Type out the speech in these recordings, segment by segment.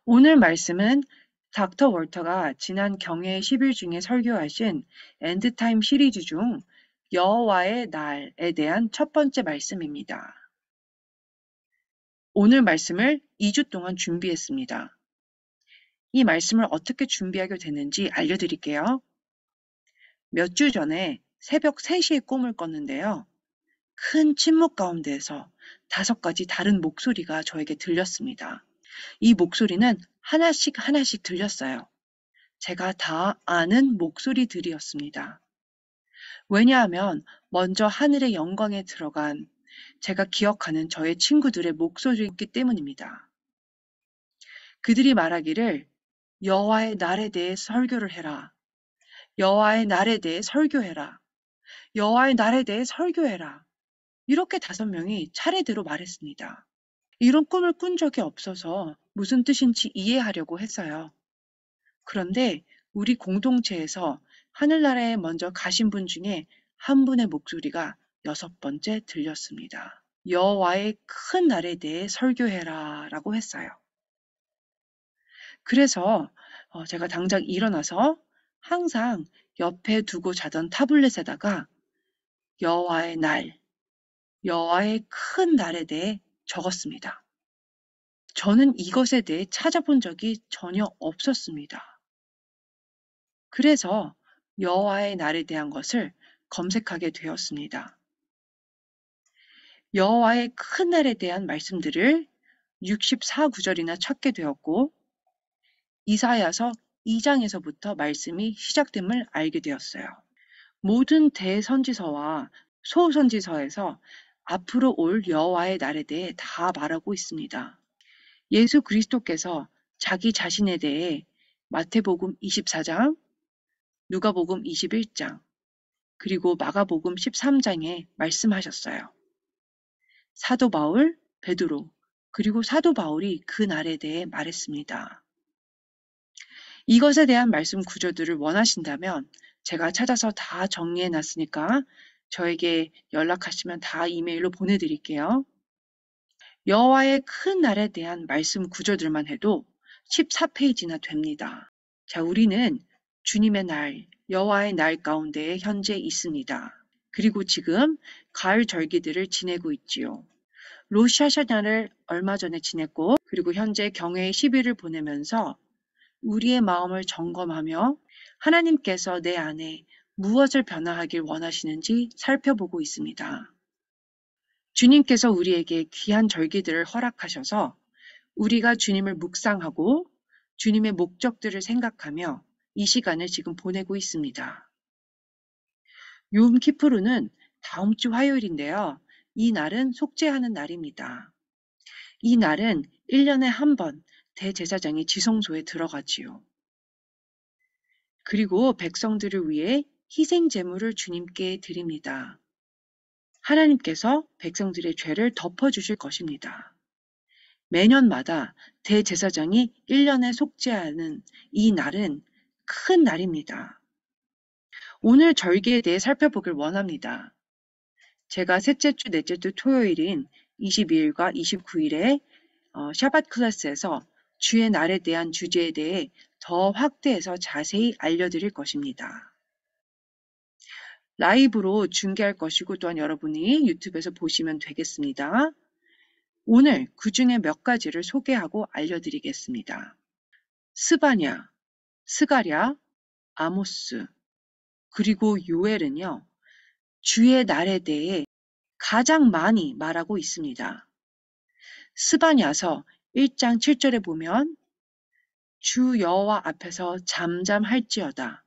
오늘 말씀은 닥터 월터가 지난 경외의 10일 중에 설교하신 엔드타임 시리즈 중 여호와의 날에 대한 첫 번째 말씀입니다. 오늘 말씀을 2주 동안 준비했습니다. 이 말씀을 어떻게 준비하게 됐는지 알려드릴게요. 몇 주 전에 새벽 3시에 꿈을 꿨는데요. 큰 침묵 가운데에서 5가지 다른 목소리가 저에게 들렸습니다. 이 목소리는 하나씩 하나씩 들렸어요. 제가 다 아는 목소리들이었습니다. 왜냐하면 먼저 하늘의 영광에 들어간 제가 기억하는 저의 친구들의 목소리였기 때문입니다. 그들이 말하기를 여호와의 날에 대해 설교를 해라. 여호와의 날에 대해 설교해라. 여호와의 날에 대해 설교해라. 이렇게 5명이 차례대로 말했습니다. 이런 꿈을 꾼 적이 없어서 무슨 뜻인지 이해하려고 했어요. 그런데 우리 공동체에서 하늘나라에 먼저 가신 분 중에 한 분의 목소리가 6번째 들렸습니다. 여호와의 큰 날에 대해 설교해라 라고 했어요. 그래서 제가 당장 일어나서 항상 옆에 두고 자던 타블렛에다가 여호와의 날, 여호와의 큰 날에 대해 적었습니다. 저는 이것에 대해 찾아본 적이 전혀 없었습니다. 그래서 여호와의 날에 대한 것을 검색하게 되었습니다. 여호와의 큰 날에 대한 말씀들을 64구절이나 찾게 되었고 이사야서 2장에서부터 말씀이 시작됨을 알게 되었어요. 모든 대선지서와 소선지서에서 앞으로 올 여호와의 날에 대해 다 말하고 있습니다. 예수 그리스도께서 자기 자신에 대해 마태복음 24장, 누가복음 21장, 그리고 마가복음 13장에 말씀하셨어요. 사도 바울, 베드로, 그리고 사도 바울이 그 날에 대해 말했습니다. 이것에 대한 말씀 구절들을 원하신다면 제가 찾아서 다 정리해 놨으니까 저에게 연락하시면 다 이메일로 보내드릴게요. 여호와의 큰 날에 대한 말씀 구절들만 해도 14페이지나 됩니다. 자, 우리는 주님의 날, 여호와의 날 가운데에 현재 있습니다. 그리고 지금 가을 절기들을 지내고 있지요. 로시 하샤나를 얼마 전에 지냈고 그리고 현재 경외의 10일을 보내면서 우리의 마음을 점검하며 하나님께서 내 안에 무엇을 변화하길 원하시는지 살펴보고 있습니다. 주님께서 우리에게 귀한 절기들을 허락하셔서 우리가 주님을 묵상하고 주님의 목적들을 생각하며 이 시간을 지금 보내고 있습니다. 욤 키푸르는 다음 주 화요일인데요. 이 날은 속죄하는 날입니다. 이 날은 1년에 한 번 대제사장이 지성소에 들어가지요. 그리고 백성들을 위해 희생 제물을 주님께 드립니다. 하나님께서 백성들의 죄를 덮어주실 것입니다. 매년마다 대제사장이 1년에 속죄하는 이 날은 큰 날입니다. 오늘 절기에 대해 살펴보길 원합니다. 제가 셋째 주, 넷째 주 토요일인 22일과 29일에 샤밧 클래스에서 주의 날에 대한 주제에 대해 더 확대해서 자세히 알려드릴 것입니다. 라이브로 중계할 것이고 또한 여러분이 유튜브에서 보시면 되겠습니다. 오늘 그 중에 몇 가지를 소개하고 알려드리겠습니다. 스바냐, 스가랴, 아모스, 그리고 요엘은요, 주의 날에 대해 가장 많이 말하고 있습니다. 스바냐서 1장 7절에 보면 주 여호와 앞에서 잠잠할지어다.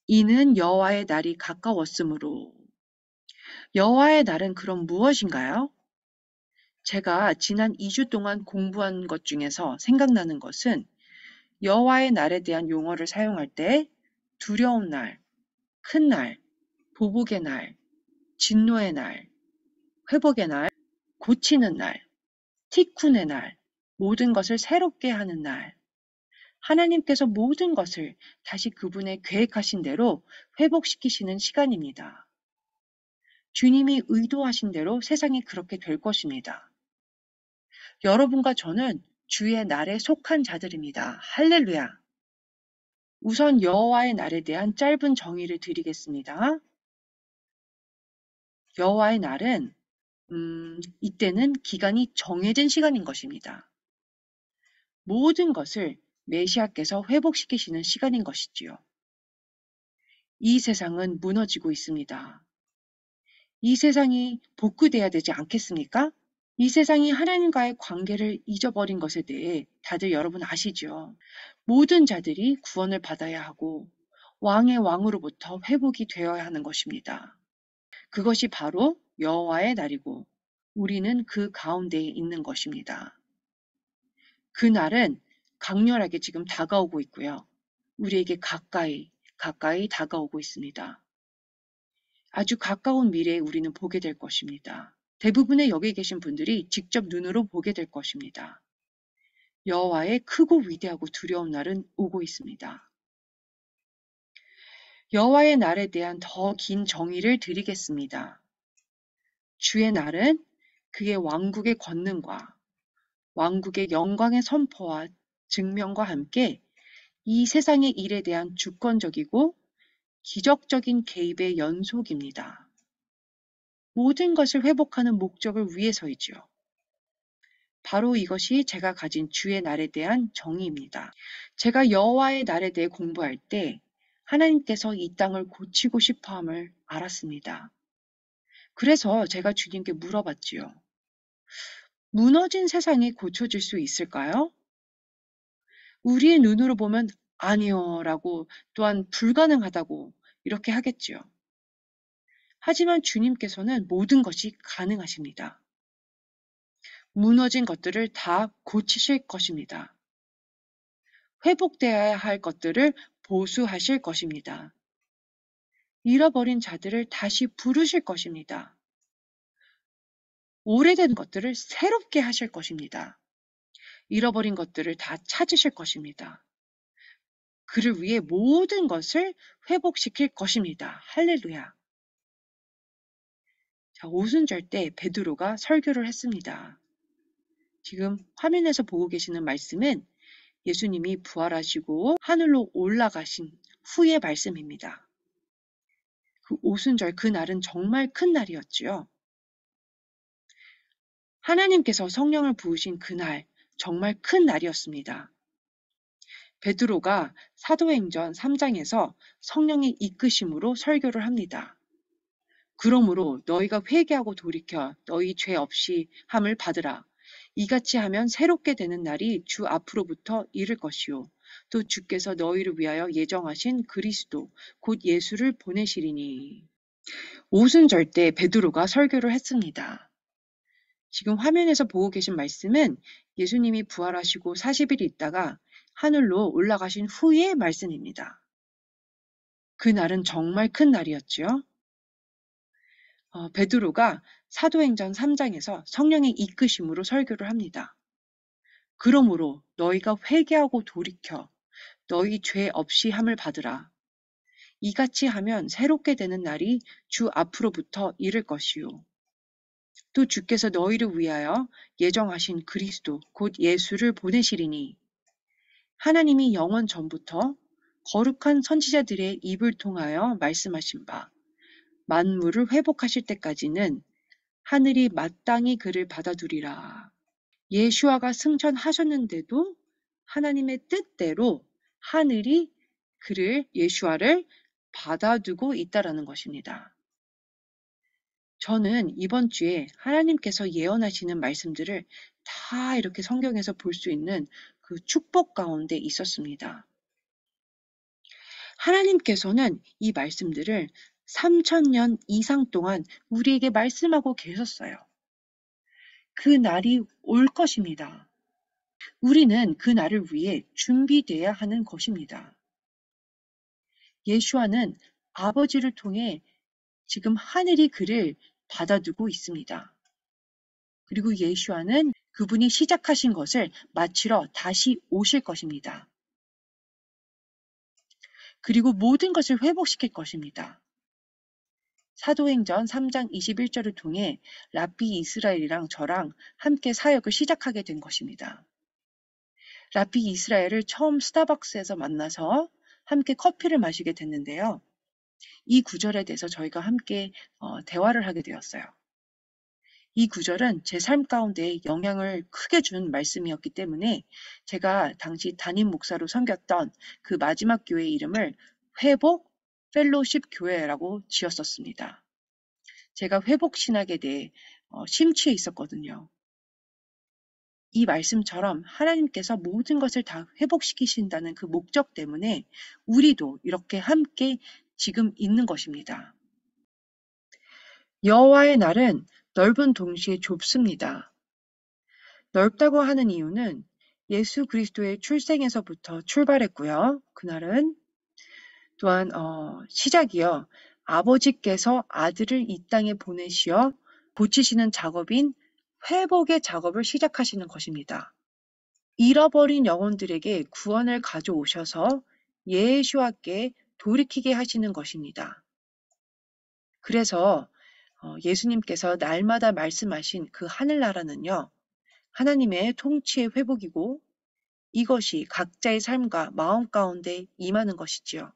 이는 여호와의 날이 가까웠으므로. 여호와의 날은 그럼 무엇인가요? 제가 지난 2주 동안 공부한 것 중에서 생각나는 것은 여호와의 날에 대한 용어를 사용할 때 두려운 날, 큰 날, 보복의 날, 진노의 날, 회복의 날, 고치는 날, 티쿤의 날, 모든 것을 새롭게 하는 날, 하나님께서 모든 것을 다시 그분의 계획하신 대로 회복시키시는 시간입니다. 주님이 의도하신 대로 세상이 그렇게 될 것입니다. 여러분과 저는 주의 날에 속한 자들입니다. 할렐루야. 우선 여호와의 날에 대한 짧은 정의를 드리겠습니다. 여호와의 날은 이때는 기간이 정해진 시간인 것입니다. 모든 것을 메시아께서 회복시키시는 시간인 것이지요. 이 세상은 무너지고 있습니다. 이 세상이 복구돼야 되지 않겠습니까? 이 세상이 하나님과의 관계를 잊어버린 것에 대해 다들 여러분 아시죠? 모든 자들이 구원을 받아야 하고 왕의 왕으로부터 회복이 되어야 하는 것입니다. 그것이 바로 여호와의 날이고 우리는 그 가운데에 있는 것입니다. 그 날은 강렬하게 지금 다가오고 있고요. 우리에게 가까이 다가오고 있습니다. 아주 가까운 미래에 우리는 보게 될 것입니다. 대부분의 여기 계신 분들이 직접 눈으로 보게 될 것입니다. 여호와의 크고 위대하고 두려운 날은 오고 있습니다. 여호와의 날에 대한 더 긴 정의를 드리겠습니다. 주의 날은 그의 왕국의 권능과 왕국의 영광의 선포와 증명과 함께 이 세상의 일에 대한 주권적이고 기적적인 개입의 연속입니다. 모든 것을 회복하는 목적을 위해서이지요. 바로 이것이 제가 가진 주의 날에 대한 정의입니다. 제가 여호와의 날에 대해 공부할 때 하나님께서 이 땅을 고치고 싶어함을 알았습니다. 그래서 제가 주님께 물어봤지요. 무너진 세상이 고쳐질 수 있을까요? 우리의 눈으로 보면 아니요 라고 또한 불가능하다고 이렇게 하겠지요. 하지만 주님께서는 모든 것이 가능하십니다. 무너진 것들을 다 고치실 것입니다. 회복되어야 할 것들을 보수하실 것입니다. 잃어버린 자들을 다시 부르실 것입니다. 오래된 것들을 새롭게 하실 것입니다. 잃어버린 것들을 다 찾으실 것입니다. 그를 위해 모든 것을 회복시킬 것입니다. 할렐루야. 자, 오순절 때 베드로가 설교를 했습니다. 지금 화면에서 보고 계시는 말씀은 예수님이 부활하시고 하늘로 올라가신 후의 말씀입니다. 그 오순절 그 날은 정말 큰 날이었지요. 하나님께서 성령을 부으신 그날 정말 큰 날이었습니다. 베드로가 사도행전 3장에서 성령의 이끄심으로 설교를 합니다. 그러므로 너희가 회개하고 돌이켜 너희 죄 없이 함을 받으라. 이같이 하면 새롭게 되는 날이 주 앞으로부터 이를 것이요. 또 주께서 너희를 위하여 예정하신 그리스도 곧 예수를 보내시리니. 오순절 때 베드로가 설교를 했습니다. 지금 화면에서 보고 계신 말씀은 예수님이 부활하시고 40일 있다가 하늘로 올라가신 후의 말씀입니다. 그 날은 정말 큰 날이었죠. 베드로가 사도행전 3장에서 성령의 이끄심으로 설교를 합니다. 그러므로 너희가 회개하고 돌이켜 너희 죄 없이 함을 받으라. 이같이 하면 새롭게 되는 날이 주 앞으로부터 이를 것이요. 또 주께서 너희를 위하여 예정하신 그리스도 곧 예수를 보내시리니 하나님이 영원 전부터 거룩한 선지자들의 입을 통하여 말씀하신 바 만물을 회복하실 때까지는 하늘이 마땅히 그를 받아두리라. 예수아가 승천하셨는데도 하나님의 뜻대로 하늘이 예수아를 받아두고 있다라는 것입니다. 저는 이번 주에 하나님께서 예언하시는 말씀들을 다 이렇게 성경에서 볼 수 있는 그 축복 가운데 있었습니다. 하나님께서는 이 말씀들을 3000년 이상 동안 우리에게 말씀하고 계셨어요. 그 날이 올 것입니다. 우리는 그 날을 위해 준비되어야 하는 것입니다. 예수아는 아버지를 통해 지금 하늘이 그를 받아두고 있습니다. 그리고 예수아는 그분이 시작하신 것을 마치러 다시 오실 것입니다. 그리고 모든 것을 회복시킬 것입니다. 사도행전 3장 21절을 통해 랍비 이스라엘이랑 저랑 함께 사역을 시작하게 된 것입니다. 라피 이스라엘을 처음 스타벅스에서 만나서 함께 커피를 마시게 됐는데요. 이 구절에 대해서 저희가 함께 대화를 하게 되었어요. 이 구절은 제 삶 가운데 영향을 크게 준 말씀이었기 때문에 제가 당시 담임 목사로 섬겼던 그 마지막 교회 이름을 회복 펠로십 교회라고 지었었습니다. 제가 회복 신학에 대해 심취해 있었거든요. 이 말씀처럼 하나님께서 모든 것을 다 회복시키신다는 그 목적 때문에 우리도 이렇게 함께 지금 있는 것입니다. 여호와의 날은 넓은 동시에 좁습니다. 넓다고 하는 이유는 예수 그리스도의 출생에서부터 출발했고요. 그날은 또한 시작이요. 아버지께서 아들을 이 땅에 보내시어 고치시는 작업인 회복의 작업을 시작하시는 것입니다. 잃어버린 영혼들에게 구원을 가져오셔서 예수와께 돌이키게 하시는 것입니다. 그래서 예수님께서 날마다 말씀하신 그 하늘나라는요. 하나님의 통치의 회복이고 이것이 각자의 삶과 마음 가운데 임하는 것이지요.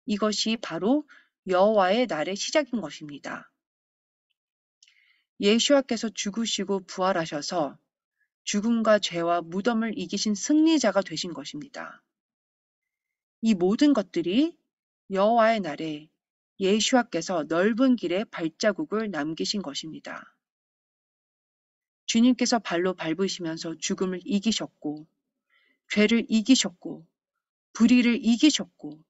이것이 바로 여호와의 날의 시작인 것입니다. 예수와께서 죽으시고 부활하셔서 죽음과 죄와 무덤을 이기신 승리자가 되신 것입니다. 이 모든 것들이 여호와의 날에 예수와께서 넓은 길에 발자국을 남기신 것입니다. 주님께서 발로 밟으시면서 죽음을 이기셨고 죄를 이기셨고 불의를 이기셨고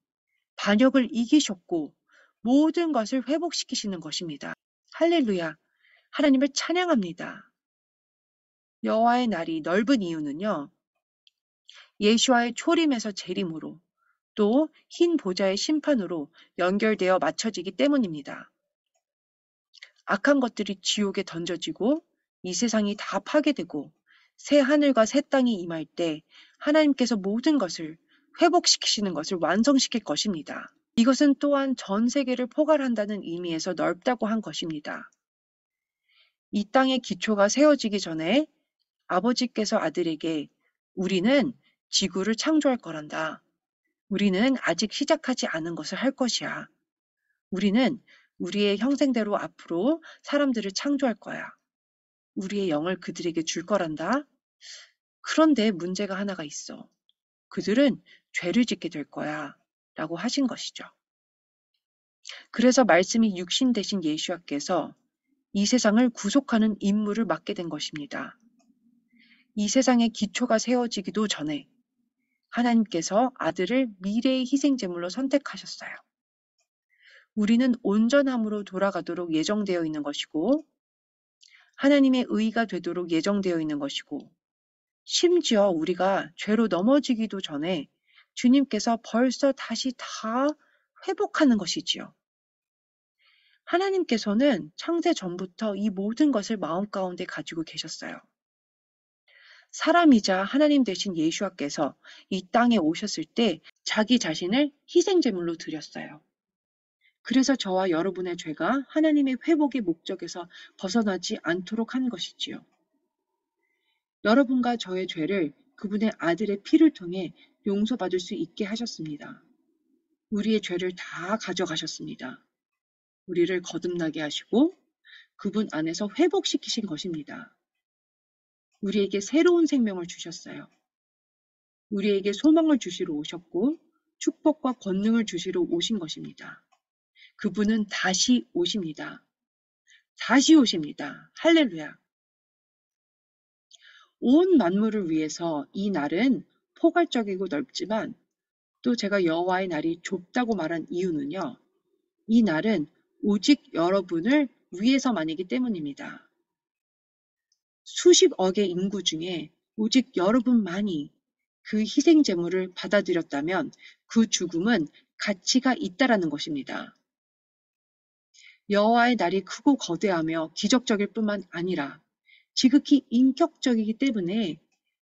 반역을 이기셨고 모든 것을 회복시키시는 것입니다. 할렐루야. 하나님을 찬양합니다. 여호와의 날이 넓은 이유는요. 예수와의 초림에서 재림으로 또 흰 보좌의 심판으로 연결되어 맞춰지기 때문입니다. 악한 것들이 지옥에 던져지고 이 세상이 다 파괴되고 새 하늘과 새 땅이 임할 때 하나님께서 모든 것을 회복시키시는 것을 완성시킬 것입니다. 이것은 또한 전 세계를 포괄한다는 의미에서 넓다고 한 것입니다. 이 땅의 기초가 세워지기 전에 아버지께서 아들에게 우리는 지구를 창조할 거란다. 우리는 아직 시작하지 않은 것을 할 것이야. 우리는 우리의 형생대로 앞으로 사람들을 창조할 거야. 우리의 영을 그들에게 줄 거란다. 그런데 문제가 하나가 있어. 그들은 죄를 짓게 될 거야. 라고 하신 것이죠. 그래서 말씀이 육신 되신 예수와께서 이 세상을 구속하는 임무를 맡게 된 것입니다. 이 세상의 기초가 세워지기도 전에 하나님께서 아들을 미래의 희생제물로 선택하셨어요. 우리는 온전함으로 돌아가도록 예정되어 있는 것이고 하나님의 의가 되도록 예정되어 있는 것이고 심지어 우리가 죄로 넘어지기도 전에 주님께서 벌써 다시 다 회복하는 것이지요. 하나님께서는 창세 전부터 이 모든 것을 마음 가운데 가지고 계셨어요. 사람이자 하나님 되신 예수와께서 이 땅에 오셨을 때 자기 자신을 희생제물로 드렸어요. 그래서 저와 여러분의 죄가 하나님의 회복의 목적에서 벗어나지 않도록 한 것이지요. 여러분과 저의 죄를 그분의 아들의 피를 통해 용서받을 수 있게 하셨습니다. 우리의 죄를 다 가져가셨습니다. 우리를 거듭나게 하시고 그분 안에서 회복시키신 것입니다. 우리에게 새로운 생명을 주셨어요. 우리에게 소망을 주시러 오셨고 축복과 권능을 주시러 오신 것입니다. 그분은 다시 오십니다. 다시 오십니다. 할렐루야. 온 만물을 위해서 이 날은 포괄적이고 넓지만 또 제가 여호와의 날이 좁다고 말한 이유는요. 이 날은 오직 여러분을 위해서만이기 때문입니다. 수십억의 인구 중에 오직 여러분만이 그 희생제물을 받아들였다면 그 죽음은 가치가 있다라는 것입니다. 여호와의 날이 크고 거대하며 기적적일 뿐만 아니라 지극히 인격적이기 때문에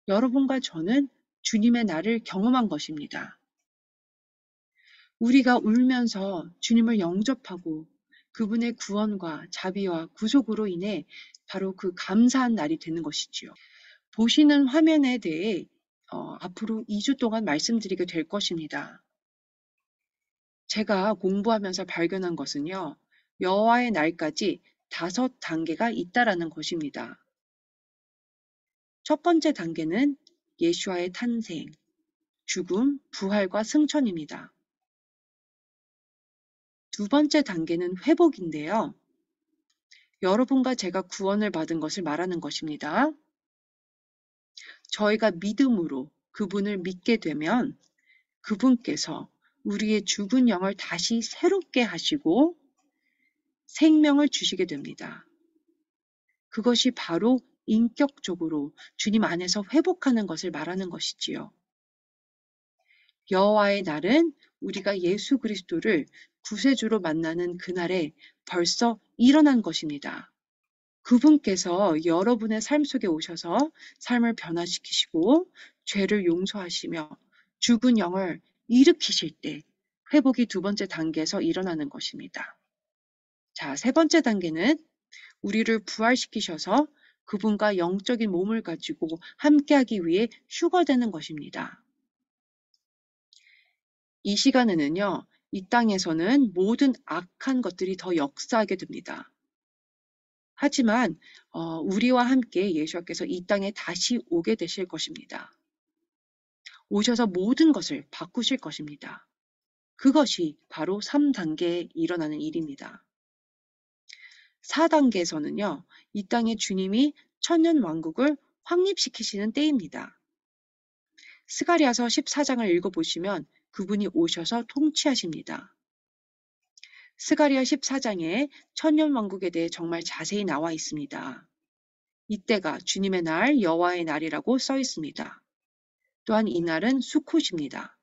여러분과 저는 주님의 날을 경험한 것입니다. 우리가 울면서 주님을 영접하고 그분의 구원과 자비와 구속으로 인해 바로 그 감사한 날이 되는 것이지요. 보시는 화면에 대해 앞으로 2주 동안 말씀드리게 될 것입니다. 제가 공부하면서 발견한 것은요, 여호와의 날까지 5단계가 있다라는 것입니다. 첫 번째 단계는 예수와의 탄생, 죽음, 부활과 승천입니다. 두 번째 단계는 회복인데요. 여러분과 제가 구원을 받은 것을 말하는 것입니다. 저희가 믿음으로 그분을 믿게 되면 그분께서 우리의 죽은 영을 다시 새롭게 하시고 생명을 주시게 됩니다. 그것이 바로 인격적으로 주님 안에서 회복하는 것을 말하는 것이지요. 여호와의 날은 우리가 예수 그리스도를 구세주로 만나는 그날에 벌써 일어난 것입니다. 그분께서 여러분의 삶 속에 오셔서 삶을 변화시키시고 죄를 용서하시며 죽은 영을 일으키실 때 회복이 두 번째 단계에서 일어나는 것입니다. 자, 세 번째 단계는 우리를 부활시키셔서 그분과 영적인 몸을 가지고 함께하기 위해 휴거되는 것입니다. 이 시간에는요, 이 땅에서는 모든 악한 것들이 더 역사하게 됩니다. 하지만 우리와 함께 예수께서 이 땅에 다시 오게 되실 것입니다. 오셔서 모든 것을 바꾸실 것입니다. 그것이 바로 3단계에 일어나는 일입니다. 4단계에서는요, 이 땅에 주님이 천년 왕국을 확립시키시는 때입니다. 스가랴서 14장을 읽어보시면 그분이 오셔서 통치하십니다. 스가랴 14장에 천년 왕국에 대해 정말 자세히 나와 있습니다. 이때가 주님의 날, 여호와의 날이라고 써 있습니다. 또한 이 날은 수콧입니다.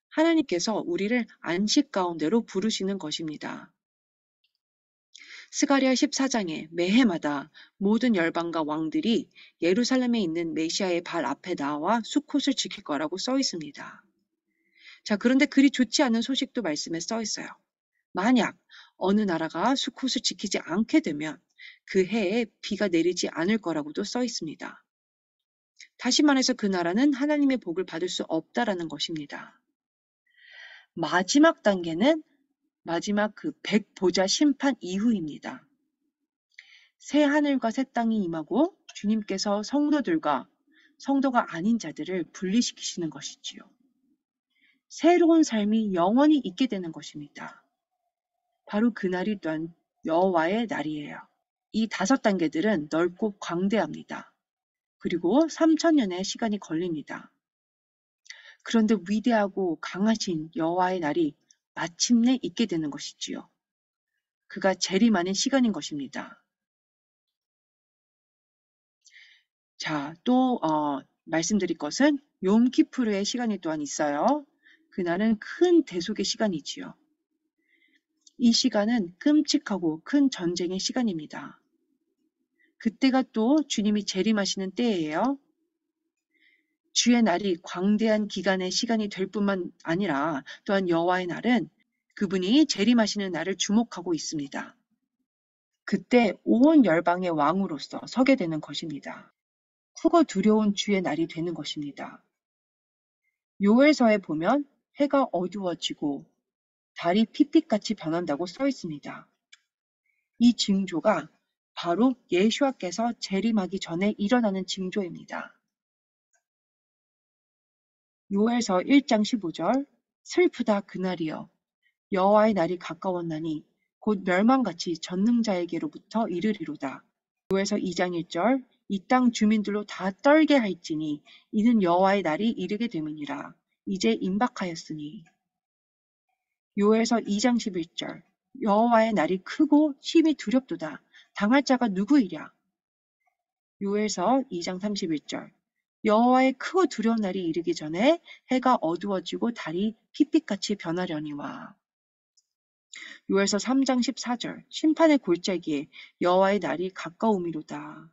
하나님께서 우리를 안식 가운데로 부르시는 것입니다. 스가랴 14장에 매해마다 모든 열방과 왕들이 예루살렘에 있는 메시아의 발 앞에 나와 수콧을 지킬 거라고 써 있습니다. 자, 그런데 그리 좋지 않은 소식도 말씀에 써 있어요. 만약 어느 나라가 수콧을 지키지 않게 되면 그 해에 비가 내리지 않을 거라고도 써 있습니다. 다시 말해서 그 나라는 하나님의 복을 받을 수 없다라는 것입니다. 마지막 단계는 마지막 그 백보자 심판 이후입니다. 새 하늘과 새 땅이 임하고 주님께서 성도들과 성도가 아닌 자들을 분리시키시는 것이지요. 새로운 삶이 영원히 있게 되는 것입니다. 바로 그날이 또한 여호와의 날이에요. 이 5단계들은 넓고 광대합니다. 그리고 3000년의 시간이 걸립니다. 그런데 위대하고 강하신 여호와의 날이 마침내 있게 되는 것이지요. 그가 재림하는 시간인 것입니다. 자, 또 말씀드릴 것은 욤키푸르의 시간이 또한 있어요. 그날은 큰 대속의 시간이지요. 이 시간은 끔찍하고 큰 전쟁의 시간입니다. 그때가 또 주님이 재림하시는 때예요. 주의 날이 광대한 기간의 시간이 될 뿐만 아니라 또한 여호와의 날은 그분이 재림하시는 날을 주목하고 있습니다. 그때 온 열방의 왕으로서 서게 되는 것입니다. 크고 두려운 주의 날이 되는 것입니다. 요엘서에 보면 해가 어두워지고 달이 핏빛같이 변한다고 써 있습니다. 이 징조가 바로 예수와께서 재림하기 전에 일어나는 징조입니다. 요엘서 1장 15절 슬프다 그날이여 여호와의 날이 가까웠나니 곧 멸망같이 전능자에게로부터 이르리로다. 요엘서 2장 1절 이 땅 주민들로 다 떨게 할지니 이는 여호와의 날이 이르게 됨이니라. 이제 임박하였으니. 요엘서 2장 11절 여호와의 날이 크고 심히 두렵도다. 당할 자가 누구이랴. 요엘서 2장 31절 여호와의 크고 두려운 날이 이르기 전에 해가 어두워지고 달이 핏빛같이 변하려니와. 요엘서 3장 14절 심판의 골짜기에 여호와의 날이 가까우미로다.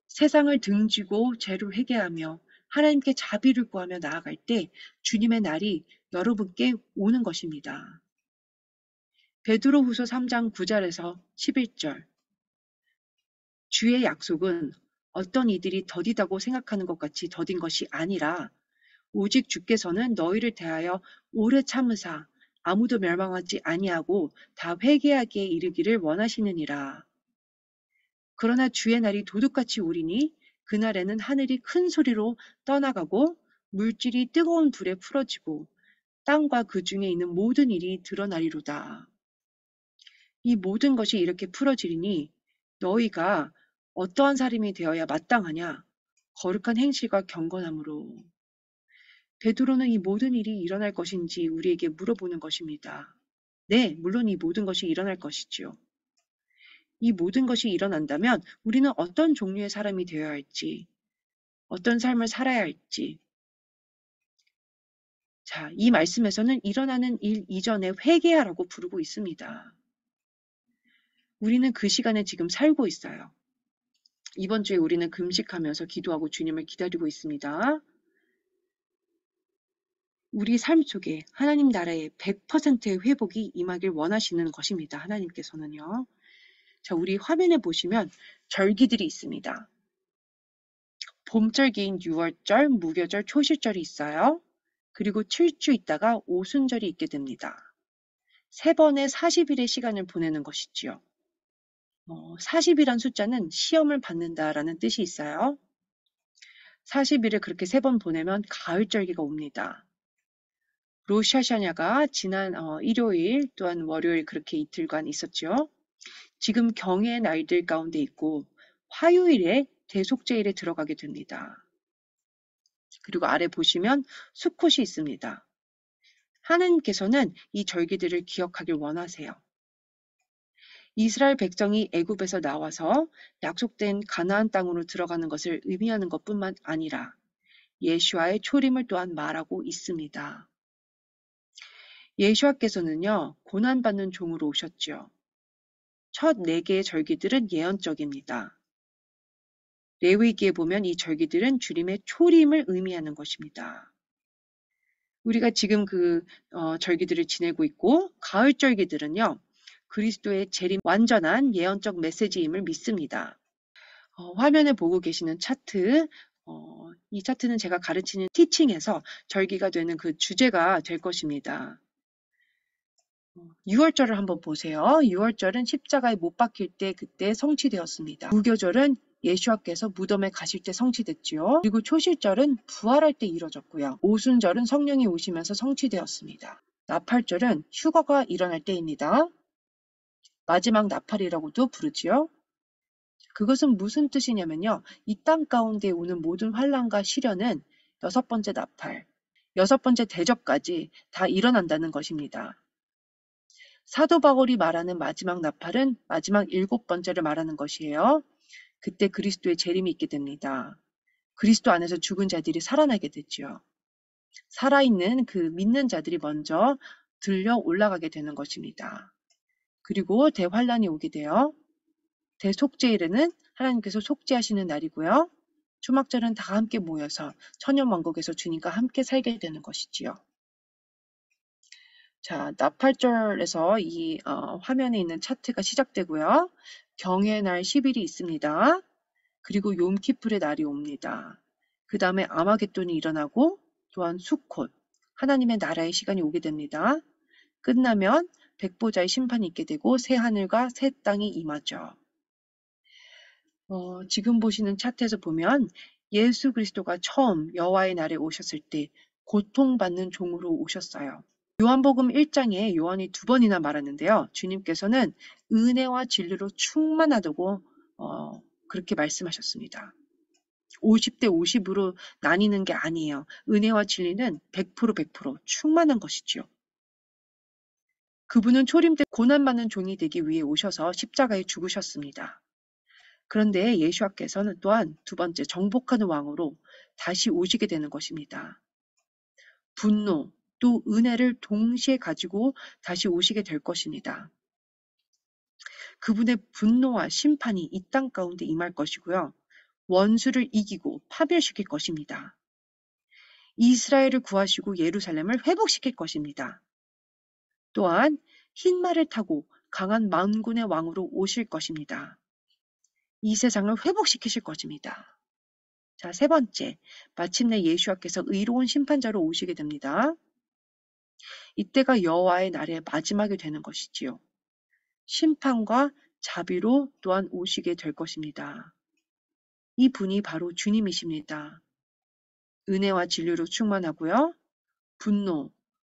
세상을 등지고 죄로 회개하며 하나님께 자비를 구하며 나아갈 때 주님의 날이 여러분께 오는 것입니다. 베드로후서 3장 9절에서 11절 주의 약속은 어떤 이들이 더디다고 생각하는 것 같이 더딘 것이 아니라 오직 주께서는 너희를 대하여 오래 참으사 아무도 멸망하지 아니하고 다 회개하기에 이르기를 원하시느니라. 그러나 주의 날이 도둑같이 오리니 그날에는 하늘이 큰 소리로 떠나가고 물질이 뜨거운 불에 풀어지고 땅과 그 중에 있는 모든 일이 드러나리로다. 이 모든 것이 이렇게 풀어지리니 너희가 어떠한 사람이 되어야 마땅하냐? 거룩한 행실과 경건함으로. 베드로는 이 모든 일이 일어날 것인지 우리에게 물어보는 것입니다. 네, 물론 이 모든 것이 일어날 것이지요. 이 모든 것이 일어난다면 우리는 어떤 종류의 사람이 되어야 할지, 어떤 삶을 살아야 할지. 자, 이 말씀에서는 일어나는 일 이전에 회개하라고 부르고 있습니다. 우리는 그 시간에 지금 살고 있어요. 이번 주에 우리는 금식하면서 기도하고 주님을 기다리고 있습니다. 우리 삶 속에 하나님 나라의 100%의 회복이 임하길 원하시는 것입니다. 하나님께서는요. 자, 우리 화면에 보시면 절기들이 있습니다. 봄절기인 6월절, 무교절, 초실절이 있어요. 그리고 7주 있다가 오순절이 있게 됩니다. 3번의 40일의 시간을 보내는 것이지요. 40이란 숫자는 시험을 받는다라는 뜻이 있어요. 40일을 그렇게 3번 보내면 가을절기가 옵니다. 로샤샤냐가 지난 일요일 또한 월요일 그렇게 이틀간 있었죠. 지금 경의 날들 가운데 있고 화요일에 대속제일에 들어가게 됩니다. 그리고 아래 보시면 수콧이 있습니다. 하나님께서는 이 절기들을 기억하길 원하세요. 이스라엘 백성이 애굽에서 나와서 약속된 가나안 땅으로 들어가는 것을 의미하는 것뿐만 아니라 예수와의 초림을 또한 말하고 있습니다. 예수와께서는요, 고난받는 종으로 오셨죠. 첫 4개의 절기들은 예언적입니다. 레위기에 보면 이 절기들은 주님의 초림을 의미하는 것입니다. 우리가 지금 절기들을 지내고 있고 가을 절기들은요. 그리스도의 재림 완전한 예언적 메시지임을 믿습니다. 화면에 보고 계시는 차트, 이 차트는 제가 가르치는 티칭에서 절기가 되는 그 주제가 될 것입니다. 6월절을 한번 보세요. 6월절은 십자가에 못 박힐 때 그때 성취되었습니다. 무교절은 예수와께서 무덤에 가실 때 성취됐지요. 그리고 초실절은 부활할 때 이뤄졌고요. 오순절은 성령이 오시면서 성취되었습니다. 나팔절은 휴거가 일어날 때입니다. 마지막 나팔이라고도 부르지요. 그것은 무슨 뜻이냐면요. 이 땅 가운데 오는 모든 환란과 시련은 6번째 나팔, 6번째 대접까지 다 일어난다는 것입니다. 사도 바울이 말하는 마지막 나팔은 마지막 7번째를 말하는 것이에요. 그때 그리스도의 재림이 있게 됩니다. 그리스도 안에서 죽은 자들이 살아나게 되지요. 살아있는 그 믿는 자들이 먼저 들려 올라가게 되는 것입니다. 그리고 대환란이 오게 돼요. 대속죄일에는 하나님께서 속죄하시는 날이고요. 초막절은 다 함께 모여서 천년왕국에서 주님과 함께 살게 되는 것이지요. 자, 나팔절에서 이 화면에 있는 차트가 시작되고요. 경의 날 10일이 있습니다. 그리고 욤키풀의 날이 옵니다. 그 다음에 아마겟돈이 일어나고 또한 수콧, 하나님의 나라의 시간이 오게 됩니다. 끝나면 백보자의 심판이 있게 되고 새 하늘과 새 땅이 임하죠. 지금 보시는 차트에서 보면 예수 그리스도가 처음 여호와의 날에 오셨을 때 고통받는 종으로 오셨어요. 요한복음 1장에 요한이 2번이나 말하는데요. 주님께서는 은혜와 진리로 충만하다고 그렇게 말씀하셨습니다. 50대 50으로 나뉘는 게 아니에요. 은혜와 진리는 100% 충만한 것이지요. 그분은 초림 때 고난받는 종이 되기 위해 오셔서 십자가에 죽으셨습니다. 그런데 예수와께서는 또한 2번째 정복하는 왕으로 다시 오시게 되는 것입니다. 분노, 또 은혜를 동시에 가지고 다시 오시게 될 것입니다. 그분의 분노와 심판이 이 땅 가운데 임할 것이고요. 원수를 이기고 파멸시킬 것입니다. 이스라엘을 구하시고 예루살렘을 회복시킬 것입니다. 또한 흰 말을 타고 강한 만군의 왕으로 오실 것입니다. 이 세상을 회복시키실 것입니다. 자, 세 번째, 마침내 예수와께서 의로운 심판자로 오시게 됩니다. 이때가 여호와의 날의 마지막이 되는 것이지요. 심판과 자비로 또한 오시게 될 것입니다. 이 분이 바로 주님이십니다. 은혜와 진리로 충만하고요. 분노,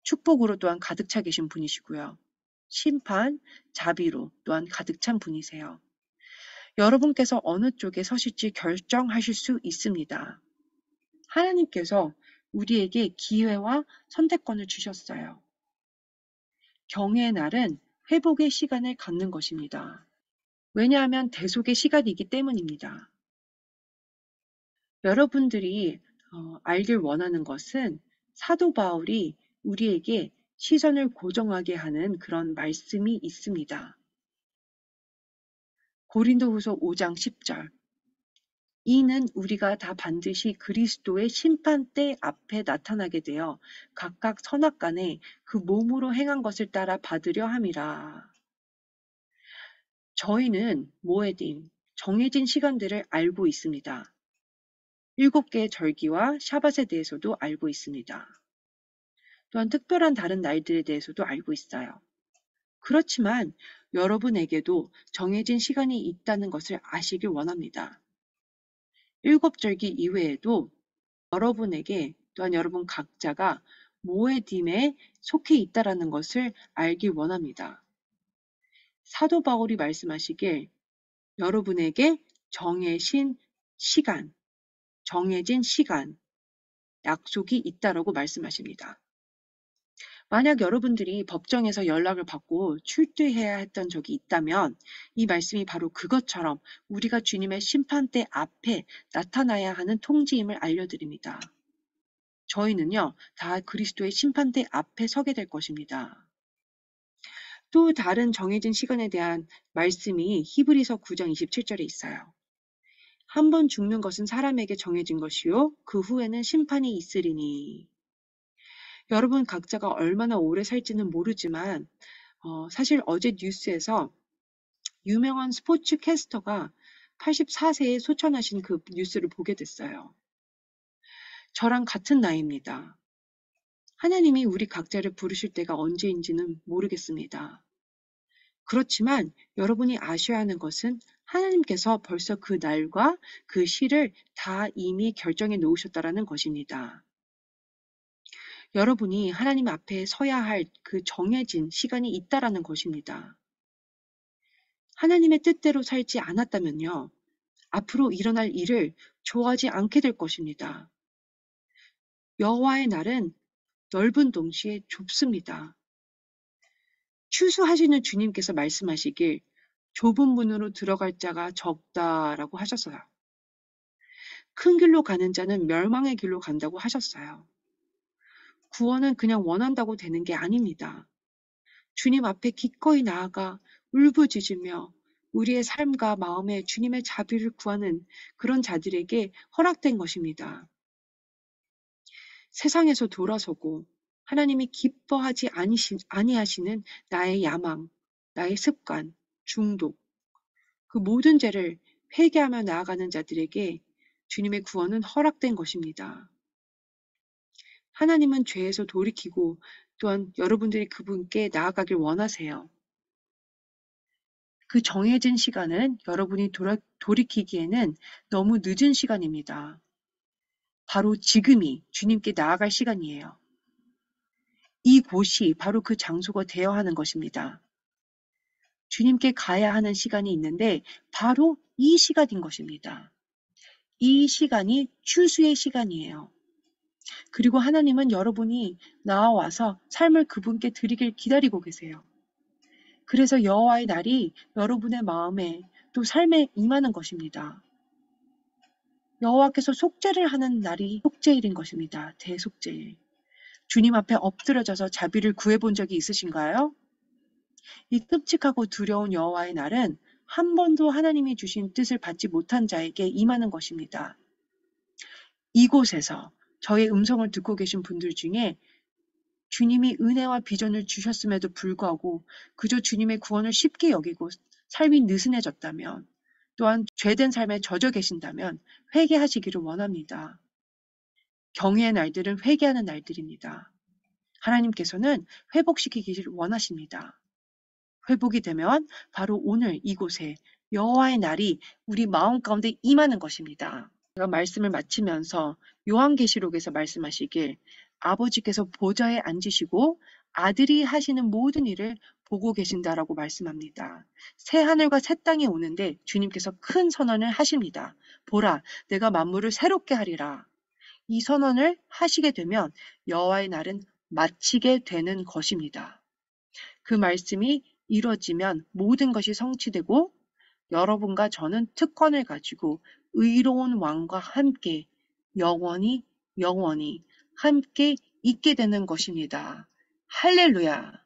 축복으로 또한 가득 차 계신 분이시고요. 심판, 자비로 또한 가득 찬 분이세요. 여러분께서 어느 쪽에 서실지 결정하실 수 있습니다. 하나님께서 우리에게 기회와 선택권을 주셨어요. 경외의 날은 회복의 시간을 갖는 것입니다. 왜냐하면 대속의 시간이기 때문입니다. 여러분들이 알길 원하는 것은 사도 바울이 우리에게 시선을 고정하게 하는 그런 말씀이 있습니다. 고린도후서 5장 10절. 이는 우리가 다 반드시 그리스도의 심판대 앞에 나타나게 되어 각각 선악간에 그 몸으로 행한 것을 따라 받으려 함이라. 저희는 모에딤, 정해진 시간들을 알고 있습니다. 7개의 절기와 샤밧에 대해서도 알고 있습니다. 또한 특별한 다른 날들에 대해서도 알고 있어요. 그렇지만 여러분에게도 정해진 시간이 있다는 것을 아시길 원합니다. 7절기 이외에도 여러분에게 또한 여러분 각자가 모에딤에 속해 있다라는 것을 알길 원합니다. 사도 바울이 말씀하시길 여러분에게 정해진 시간, 약속이 있다라고 말씀하십니다. 만약 여러분들이 법정에서 연락을 받고 출두해야 했던 적이 있다면 이 말씀이 바로 그것처럼 우리가 주님의 심판대 앞에 나타나야 하는 통지임을 알려드립니다. 저희는요, 다 그리스도의 심판대 앞에 서게 될 것입니다. 또 다른 정해진 시간에 대한 말씀이 히브리서 9장 27절에 있어요. 한 번 죽는 것은 사람에게 정해진 것이요 그 후에는 심판이 있으리니. 여러분 각자가 얼마나 오래 살지는 모르지만 사실 어제 뉴스에서 유명한 스포츠 캐스터가 84세에 소천하신 그 뉴스를 보게 됐어요. 저랑 같은 나이입니다. 하나님이 우리 각자를 부르실 때가 언제인지는 모르겠습니다. 그렇지만 여러분이 아셔야 하는 것은 하나님께서 벌써 그 날과 그 시를 다 이미 결정해 놓으셨다라는 것입니다. 여러분이 하나님 앞에 서야 할 그 정해진 시간이 있다라는 것입니다. 하나님의 뜻대로 살지 않았다면요. 앞으로 일어날 일을 좋아하지 않게 될 것입니다. 여호와의 날은 넓은 동시에 좁습니다. 추수하시는 주님께서 말씀하시길 좁은 문으로 들어갈 자가 적다라고 하셨어요. 큰 길로 가는 자는 멸망의 길로 간다고 하셨어요. 구원은 그냥 원한다고 되는 게 아닙니다. 주님 앞에 기꺼이 나아가 울부짖으며 우리의 삶과 마음에 주님의 자비를 구하는 그런 자들에게 허락된 것입니다. 세상에서 돌아서고 하나님이 기뻐하지 아니하시는 나의 야망, 나의 습관, 중독, 그 모든 죄를 회개하며 나아가는 자들에게 주님의 구원은 허락된 것입니다. 하나님은 죄에서 돌이키고 또한 여러분들이 그분께 나아가길 원하세요. 그 정해진 시간은 여러분이 돌이키기에는 너무 늦은 시간입니다. 바로 지금이 주님께 나아갈 시간이에요. 이곳이 바로 그 장소가 되어야 하는 것입니다. 주님께 가야 하는 시간이 있는데 바로 이 시간인 것입니다. 이 시간이 추수의 시간이에요. 그리고 하나님은 여러분이 나와서 삶을 그분께 드리길 기다리고 계세요. 그래서 여호와의 날이 여러분의 마음에 또 삶에 임하는 것입니다. 여호와께서 속죄를 하는 날이 속죄일인 것입니다. 대속죄일. 주님 앞에 엎드려져서 자비를 구해본 적이 있으신가요? 이 끔찍하고 두려운 여호와의 날은 한 번도 하나님이 주신 뜻을 받지 못한 자에게 임하는 것입니다. 이곳에서 저의 음성을 듣고 계신 분들 중에 주님이 은혜와 비전을 주셨음에도 불구하고 그저 주님의 구원을 쉽게 여기고 삶이 느슨해졌다면 또한 죄된 삶에 젖어 계신다면 회개하시기를 원합니다. 경외의 날들은 회개하는 날들입니다. 하나님께서는 회복시키기를 원하십니다. 회복이 되면 바로 오늘 이곳에 여호와의 날이 우리 마음 가운데 임하는 것입니다. 제가 말씀을 마치면서 요한계시록에서 말씀하시길 아버지께서 보좌에 앉으시고 아들이 하시는 모든 일을 보고 계신다라고 말씀합니다. 새 하늘과 새 땅이 오는데 주님께서 큰 선언을 하십니다. 보라, 내가 만물을 새롭게 하리라. 이 선언을 하시게 되면 여호와의 날은 마치게 되는 것입니다. 그 말씀이 이루어지면 모든 것이 성취되고 여러분과 저는 특권을 가지고 의로운 왕과 함께 영원히 함께 있게 되는 것입니다. 할렐루야.